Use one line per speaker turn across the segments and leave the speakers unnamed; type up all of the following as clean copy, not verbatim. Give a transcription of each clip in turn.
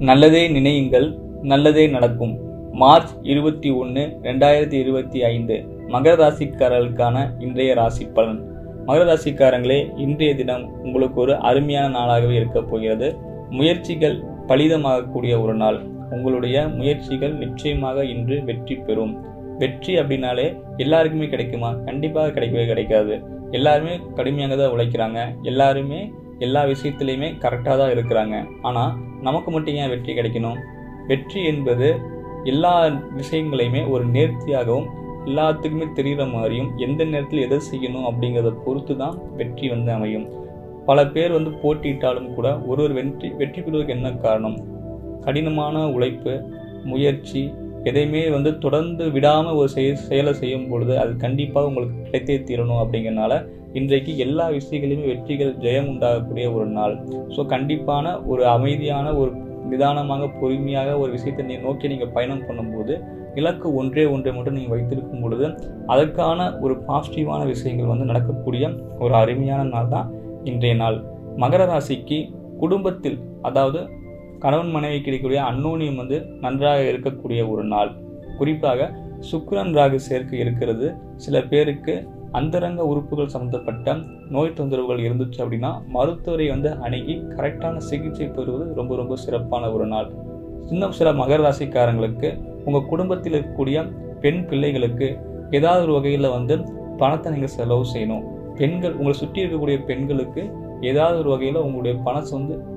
நல்லதே நினையுங்கள், நல்லதே நடக்கும். மார்ச் 21, 2025 மகர ராசிக்காரர்களுக்கான இன்றைய ராசி பலன். மகர ராசிக்காரங்களே, இன்றைய தினம் உங்களுக்கு ஒரு அருமையான நாளாகவே இருக்க போகிறது. முயற்சிகள் பலிதமாகக்கூடிய ஒரு நாள். உங்களுடைய முயற்சிகள் நிச்சயமாக இன்று வெற்றி பெறும். வெற்றி அப்படின்னாலே எல்லாருக்குமே கிடைக்குமா? கண்டிப்பாக கிடைக்கவே கிடைக்காது. எல்லாருமே கடுமையாக தான் உழைக்கிறாங்க. எல்லாருமே எல்லா விஷயத்துலையுமே கரெக்டாக தான் இருக்கிறாங்க. ஆனால் நமக்கு மட்டும் ஏன் வெற்றி கிடைக்கணும்? வெற்றி என்பது எல்லா விஷயங்களையுமே ஒரு நேர்த்தியாகவும் எல்லாத்துக்குமே தெரிகிற மாதிரியும் எந்த நேரத்தில் எதை செய்யணும் அப்படிங்கிறத பொறுத்து தான் வெற்றி அமையும். பல பேர் போட்டியிட்டாலும் கூட ஒரு வெற்றி பெறுவதற்கு என்ன காரணம்? கடினமான உழைப்பு, முயற்சி, எதையுமே தொடர்ந்து விடாமல் ஒரு செயலை செய்யும் பொழுது அது கண்டிப்பாக உங்களுக்கு கிடைத்தே தீரணும். அப்படிங்கிறனால இன்றைக்கு எல்லா விஷயங்களையுமே வெற்றிகள் ஜெயம் உண்டாகக்கூடிய ஒரு நாள். ஸோ கண்டிப்பான ஒரு அமைதியான ஒரு நிதானமாக பொறுமையாக ஒரு விஷயத்தை நோக்கி நீங்கள் பயணம் பண்ணும்போது இலக்கு ஒன்றை மட்டும் நீங்கள் வைத்திருக்கும் பொழுது அதற்கான ஒரு பாசிட்டிவான விஷயங்கள் நடக்கக்கூடிய ஒரு அருமையான நாள் தான் இன்றைய நாள். மகர ராசிக்கு குடும்பத்தில், அதாவது கணவன் மனைவி கிடைக்கக்கூடிய அன்னோனியம் நன்றாக இருக்கக்கூடிய ஒரு நாள். குறிப்பாக சுக்கிரன் ராகு சேர்க்கை இருக்கிறது. சில பேருக்கு அந்தரங்க உறுப்புகள் சம்பந்தப்பட்ட நோய் தொந்தரவுகள் இருந்துச்சு அப்படின்னா மருத்துவரை அணுகி கரெக்டான சிகிச்சை பெறுவது ரொம்ப ரொம்ப சிறப்பான ஒரு நாள். இன்னும் சில மகர ராசிக்காரங்களுக்கு உங்கள் குடும்பத்தில் இருக்கக்கூடிய பெண் பிள்ளைகளுக்கு ஏதாவது ஒரு வகையில் பணத்தை நீங்கள் செலவு செய்யணும். பெண்கள், உங்களை சுற்றி இருக்கக்கூடிய பெண்களுக்கு ஏதாவது ஒரு வகையில் உங்களுடைய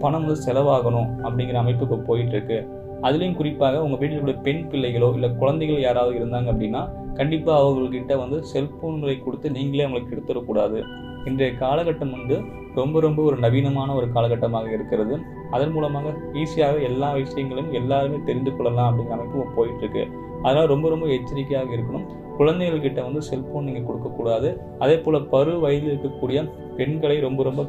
பணம் செலவாகணும் அப்படிங்கிற அமைப்பு இப்போ போயிட்டு இருக்கு. அதுலேயும் குறிப்பாக உங்கள் வீட்டில் இருக்கக்கூடிய பெண் பிள்ளைகளோ இல்லை குழந்தைகள் யாராவது இருந்தாங்க அப்படின்னா கண்டிப்பாக அவங்கக்கிட்ட செல்போன்களை கொடுத்து நீங்களே அவங்களுக்கு எடுத்துடக்கூடாது. இன்றைய காலகட்டம் ரொம்ப ரொம்ப ஒரு நவீனமான ஒரு காலகட்டமாக இருக்கிறது. அதன் மூலமாக ஈஸியாக எல்லா விஷயங்களையும் எல்லாருமே தெரிந்து கொள்ளலாம் அப்படிங்கிற அமைப்பு போயிட்டு இருக்கு. அதனால் ரொம்ப ரொம்ப எச்சரிக்கையாக இருக்கணும். குழந்தைகள்கிட்ட செல்போன் நீங்கள் கொடுக்கக்கூடாது. அதே போல் பரு வயதில் இருக்கக்கூடிய பெண்களை ரொம்ப ரொம்ப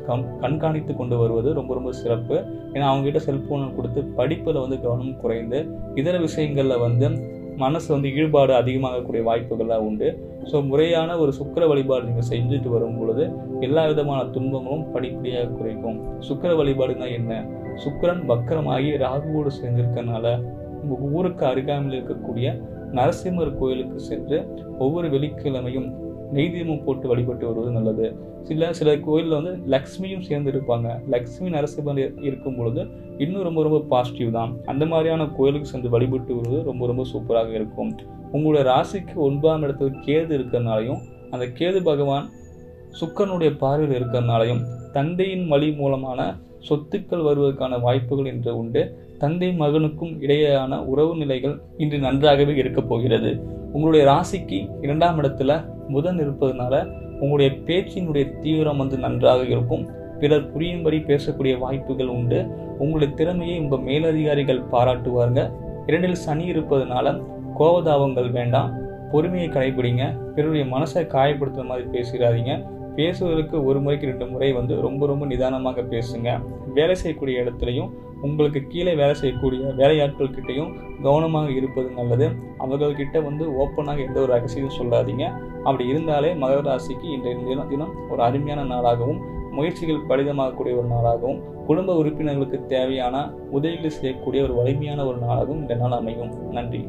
கண்காணித்து கொண்டு வருவது ரொம்ப ரொம்ப சிறப்பு. ஏன்னா அவங்ககிட்ட செல்போனை கொடுத்து படிப்பில் கவனம் குறைந்து இதர விஷயங்களில் மனசு ஈடுபாடு அதிகமாகக்கூடிய வாய்ப்புகள்லாம் உண்டு. ஸோ முறையான ஒரு சுக்கிர வழிபாடு நீங்கள் செஞ்சுட்டு வரும் பொழுது எல்லா விதமான துன்பங்களும் படிப்படியாக குறைக்கும். சுக்கிர வழிபாடுனா என்ன? சுக்கிரன் வக்கரமாகி ராகுவோடு சேர்ந்திருக்கனால உங்கள் ஊருக்கு அருகாமையில் இருக்கக்கூடிய நரசிம்மர் கோயிலுக்கு சென்று ஒவ்வொரு வெள்ளிக்கிழமையும் நெய்தீபம் போட்டு வழிபட்டு வருவது நல்லது. சில கோயிலில் லக்ஷ்மியும் சேர்ந்து இருப்பாங்க. லக்ஷ்மி நரசிம்மர் இருக்கும் பொழுது இன்னும் ரொம்ப ரொம்ப பாசிட்டிவ் தான். அந்த மாதிரியான கோயிலுக்கு சென்று வழிபட்டு வருவது ரொம்ப ரொம்ப சூப்பராக இருக்கும். உங்களுடைய ராசிக்கு 9ஆம் இடத்துல கேது இருக்கிறனாலையும் அந்த கேது பகவான் சுக்கிரனுடைய பார்வையில் இருக்கிறனாலையும் தந்தையின் வழி மூலமான சொத்துக்கள் வருவதற்கான வாய்ப்புகள் இன்று உண்டு. தந்தை மகனுக்கும் இடையேயான உறவு நிலைகள் இன்று நன்றாகவே இருக்கப் போகிறது. உங்களுடைய ராசிக்கு 2ஆம் இடத்துல புதன் இருப்பதனால உங்களுடைய பேச்சினுடைய தீவிரம் நன்றாக இருக்கும். பிறர் புரியும்படி பேசக்கூடிய வாய்ப்புகள் உண்டு. உங்களுடைய திறமையை உங்கள் மேலதிகாரிகள் பாராட்டுவாங்க. 2இல் சனி இருப்பதனால கோபதாபங்கள் வேண்டாம். பொறுமையை கடைபிடிங்க. பிறருடைய மனசை காயப்படுத்துற மாதிரி பேசிடாதீங்க. பேசுவதற்கு ஒரு முறைக்கு 2 முறை ரொம்ப ரொம்ப நிதானமாக பேசுங்க. வேலை செய்யக்கூடிய இடத்துலையும் உங்களுக்கு கீழே வேலை செய்யக்கூடிய வேலையாட்கள் கிட்டையும் கவனமாக இருப்பது நல்லது. அவர்கள்கிட்ட ஓப்பனாக எந்த ஒரு ரகசியம் சொல்லாதீங்க. அப்படி இருந்தாலே மகர ராசிக்கு இன்றைய தினம் ஒரு அருமையான நாளாகவும் முயற்சிகள் பலிதமாகக்கூடிய ஒரு நாளாகவும் குடும்ப உறுப்பினர்களுக்கு தேவையான உதவிகள் செய்யக்கூடிய ஒரு வலிமையான ஒரு நாளாகவும் இந்த நாள் அமையும். நன்றி.